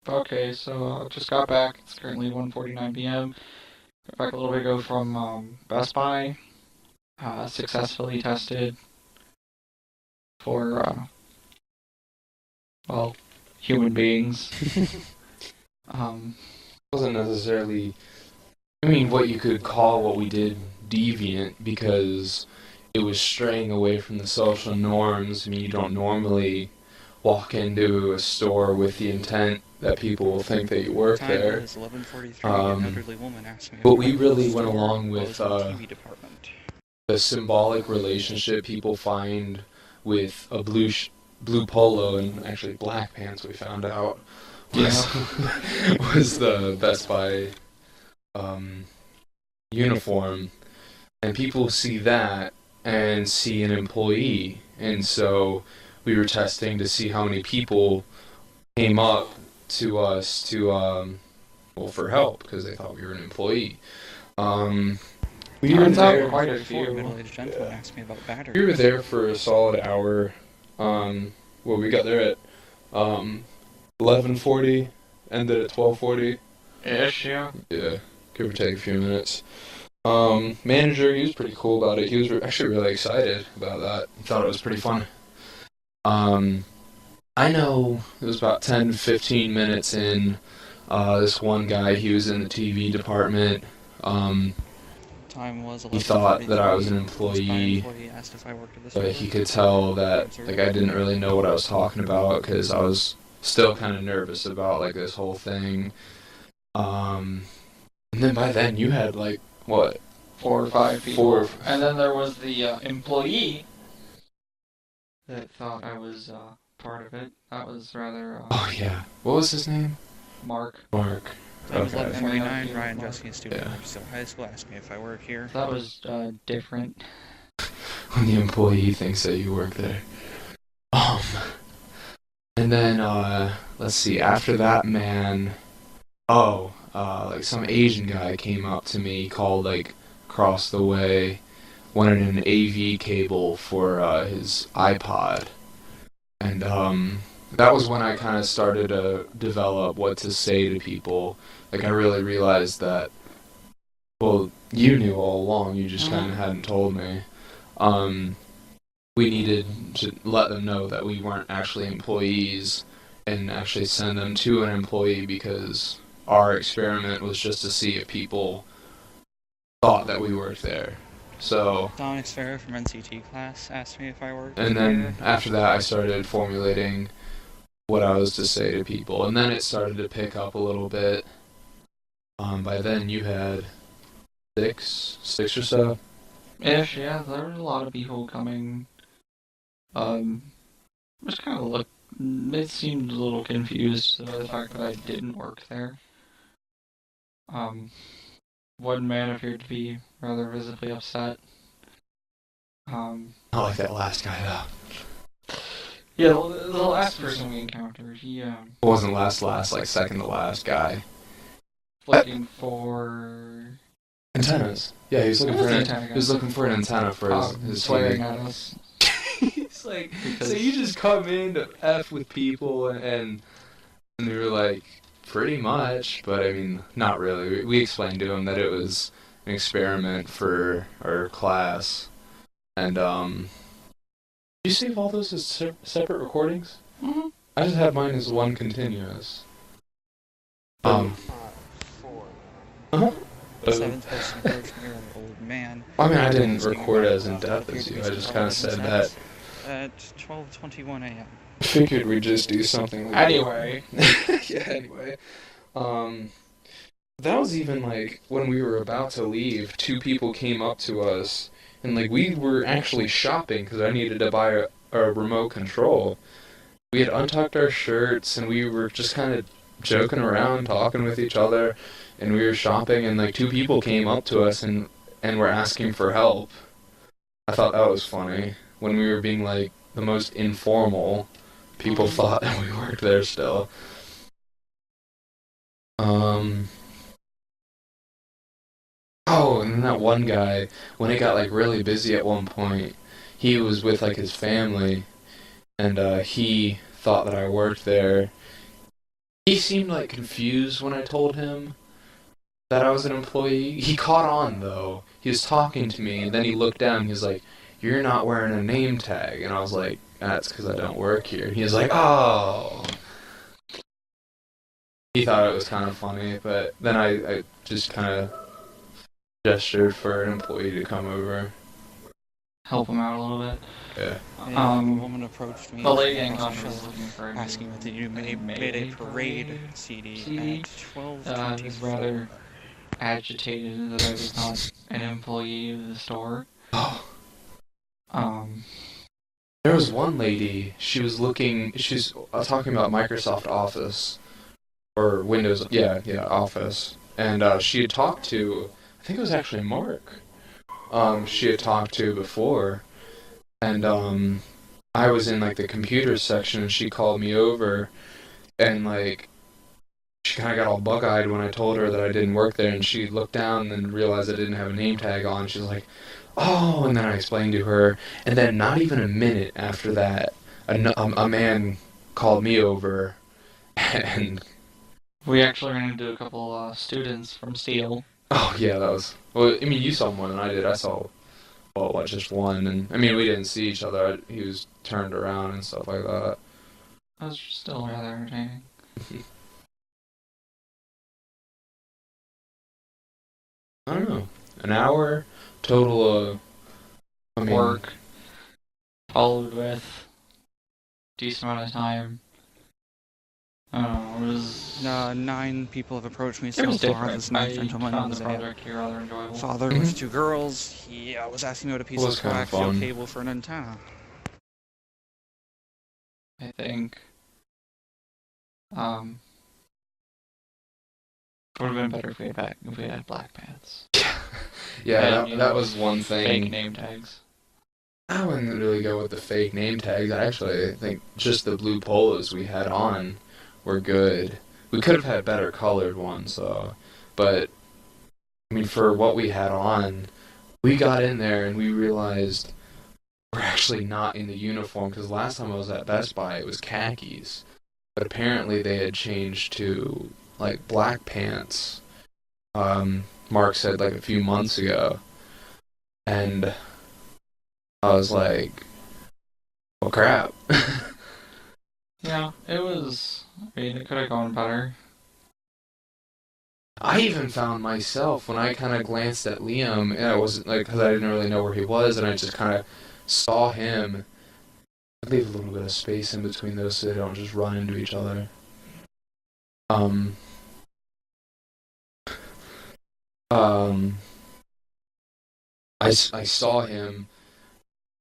Okay, so just got back. It's currently 1:49 p.m. Got back a little bit ago from Best Buy. Successfully tested for, well, human beings. Um, Wasn't necessarily, I mean, what you could call what we did deviant because it was straying away from the social norms. I mean, you don't normally walk into a store with the intent that people will think that you work Time there. is 11:43. An elderly woman asked me if But I we worked really in the went store. along I with was in the TV department. the symbolic relationship people find with a blue polo and actually black pants. We found out was was the Best Buy uniform, and people see that and see an employee, and so we were testing to see how many people came up to us to well, for help because they thought we were an employee. We were Turns out there. quite a Before, a few. middle-aged gentleman asked me about batteries. We were there for a solid hour. Well, we got there at 11:40, ended at 12:40. Ish, yeah. Yeah, give or take a few minutes. Manager, he was pretty cool about it. He was actually really excited about that. He thought it was pretty fun. I know it was about 10, 15 minutes in. This one guy, he was in the TV department. Time was He thought that I was an This by employee, employee asked if I worked at the but store. he could tell that like I didn't really know what I was talking about because I was still kind of nervous about like this whole thing. And then by then you had like what? 4 or 5 people. Four. And then there was the employee that thought I was part of it. That was rather Oh yeah. What was his name? Mark. Mark. Time was Okay. 11:49. Yeah. Ryan Jesse, a student Yeah. at Still High School, asked me if I work here. That was different. When the employee thinks that you work there. And then let's see. After that, man. Like some Asian guy came up to me, called like across the way, wanted an AV cable for his iPod, and that was when I kind of started to develop what to say to people. Like I really realized that. Well, you knew all along. You just kind of hadn't told me. We needed to let them know that we weren't actually employees and actually send them to an employee because our experiment was just to see if people thought that we worked there. So, Dominic Sparrow from NCT class asked me if I worked and here. then after that I started formulating what I was to say to people, and then it started to pick up a little bit. By then you had six or so. Ish, yeah. There were a lot of people coming. Just kind of it seemed a little confused by the fact that I didn't work there. One man appeared to be rather visibly upset. Not like that last guy though. Yeah, the last person we encountered, he It wasn't last, like second to last guy. looking for Antennas. Yeah, he was looking What for was the an antenna guy? he was looking for an antenna for his swearing TV. at us. He's like, Because- so you just come in to F with people and we were like, pretty much, but I mean, not really. We explained to him that it was an experiment for our class, and did you save all those as separate recordings? Mm-hmm. I just have mine as one continuous. Four. Uh-huh. The seventh person approached me, an old man. I mean, I didn't record it as in depth as you. I just kind of said that. At 12:21 a.m. Figured we'd just do something. Anyway. Yeah. Anyway, that was even like when we were about to leave. Two people came up to us, and like we were actually shopping because I needed to buy a remote control. We had untucked our shirts, and we were just kind of joking around, talking with each other, and we were shopping, and like two people came up to us and were asking for help. I thought that was funny. When we were being like the most informal, people thought that we worked there still. Oh, and then that one guy, when it got like really busy at one point, he was with like his family, and he thought that I worked there. He seemed like confused when I told him that I was an employee. He caught on though. He was talking to me, and then he looked down. He was like, "You're not wearing a name tag," and I was like, "That's because I don't work here." And he was like, "Oh." He thought it was kind of funny, but then I just kind of gestured for an employee to come over. Help him out a little bit. Yeah. A woman approached me The lady in across question the was shelf, looking for a asking if you made a parade CD at 12:24. was rather agitated that I was not an employee of the store. Oh. Um, There was one lady. She was talking about Microsoft Office or Windows. Yeah, Office. And she had talked to. I think it was actually Mark. She had talked to before, and I was in like the computer section, and she called me over, and like she kind of got all bug-eyed when I told her that I didn't work there, and she looked down and realized I didn't have a name tag on. She was like, "Oh," and then I explained to her, and then not even a minute after that, a man called me over, and we actually ran into a couple students from Steel. oh yeah, that was. Well, I mean, you saw more than I did. I saw, well, what, just one, and I mean, we didn't see each other. He was turned around and stuff like that. That was still rather entertaining. I don't know. An hour total of work followed with decent amount of time. I don't know, it was 9 people have approached me it so was far. different. This ninth I gentleman found was the a project here rather enjoyable. father with 2 girls. He was asking me what a piece of Was kinda coaxial fun. cable for an antenna. I think would have been better if we had black pants. Yeah, And, that was one thing. Fake name tags. I wouldn't really go with the fake name tags. I think just the blue polos we had on were good. We could have had better colored ones, though. But, I mean, for what we had on, we got in there and we realized we're actually not in the uniform, because last time I was at Best Buy, it was khakis. But apparently they had changed to, like, black pants. Mark said, like, a few months ago. And I was like, well, crap. Yeah, it was. I mean, it could have gone better. I even found myself, when I kind of glanced at Liam, and I wasn't, like, because I didn't really know where he was, and I just kind of saw him. I leave a little bit of space in between those so they don't just run into each other. I saw him,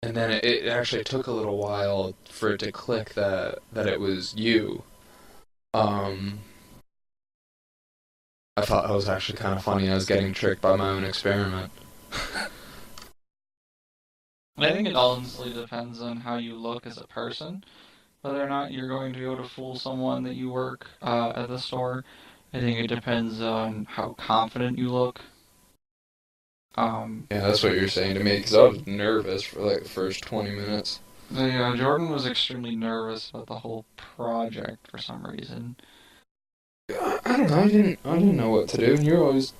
and then it actually took a little while for it to click that it was you. I thought that was actually kind of funny. I was getting tricked by my own experiment. I think it honestly depends on how you look as a person, whether or not you're going to be able to fool someone that you work at the store. I think it depends on how confident you look. Yeah, that's what you're saying to me, because I was nervous for like the first 20 minutes. Jordan was extremely nervous about the whole project for some reason. I don't know. I didn't know what to do, and you're always.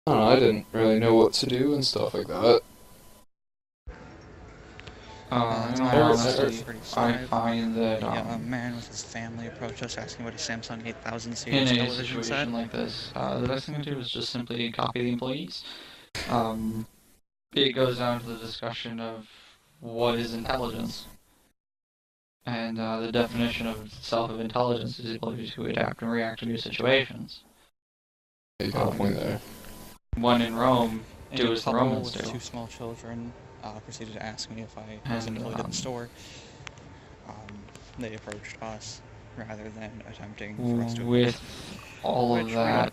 I don't know. I didn't really know what to do and stuff like that. Honestly, I find that a man with his family approached us asking what a Samsung 8000 in series a television situation set. like this, the best thing to do is just simply copy the employees. It goes down to the discussion of what is intelligence. And the definition of itself of intelligence is the ability to adapt and react to new situations. You got a point there. When in Rome, do as the couple Romans with do. 2 small children proceeded to ask me if I was employed at the store. They approached us rather than attempting for us to With all of that,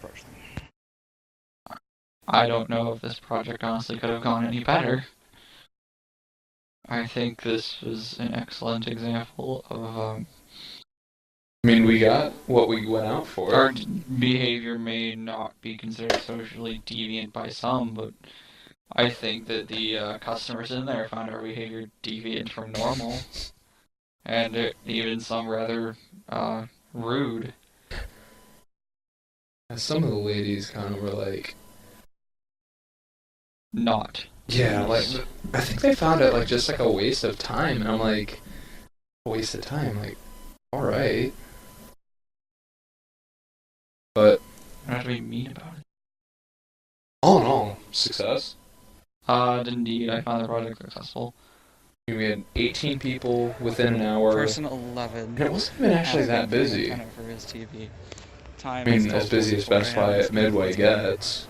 I don't know if this project honestly could have gone any better. I think this was an excellent example of I mean, we got what we went out for. our behavior may not be considered socially deviant by some, but I think that the customers in there found our behavior deviant from normal, and even some rather rude. Some of the ladies kind of were like, Not. yeah, like, I think they found it like just like a waste of time, and I'm like, a waste of time, like, alright. But, I don't have to be mean about it. all in all, success. Indeed, I found the project successful. We had 18 people within an hour. Person 11. And it wasn't even actually that busy. Kind of for his TV. Time I mean, as busy as Best Buy at Midway gets.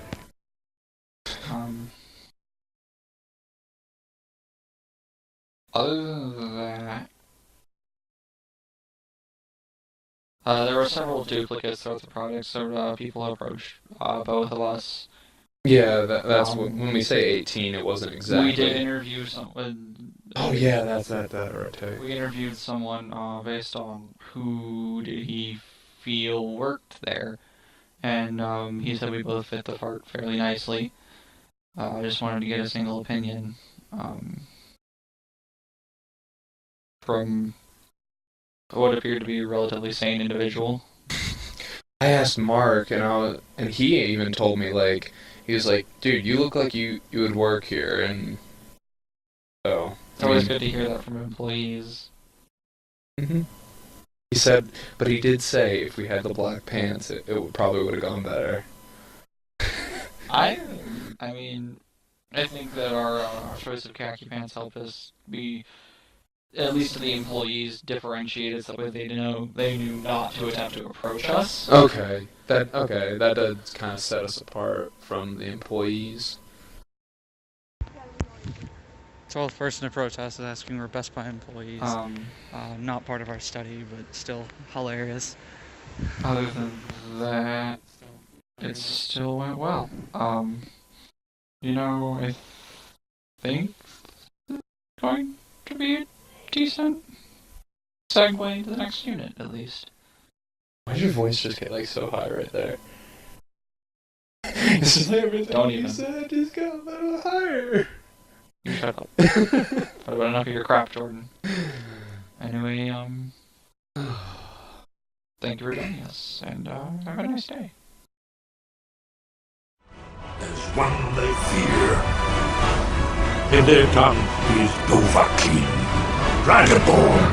Other than that, there were several duplicates throughout the project, so people approached both of us. Yeah, that's what, when we say 18, it wasn't exactly. We did interview someone. Oh yeah, that's that right there. We interviewed someone based on who did he feel worked there, and he said we both fit the part fairly nicely. I just wanted to get a single opinion from what appeared to be a relatively sane individual. I asked Mark, and he even told me, like, he was like, dude, you look like you would work here, and so. It's always good to hear that from employees. Mm-hmm. He said, but he did say if we had the black pants, it probably would have gone better. I mean, I think that our choice of khaki pants helped us be, at least to the employees, differentiated so that they knew not to attempt to approach us. Okay, that does kind of set us apart from the employees. 12th person to protest is asking we're Best Buy employees. Not part of our study, but still hilarious. Other than that, it still went well. I think it's going to be a decent segue to the next unit, at least. Why did your voice just get like so high right there? It's just like everything Don't you even. said just got a little higher. You shut up. What about enough of your crap, Jordan? Anyway, thank you for joining us, and have a nice day. There's one they fear. In their tongue is Dovahkiin, Dragonborn.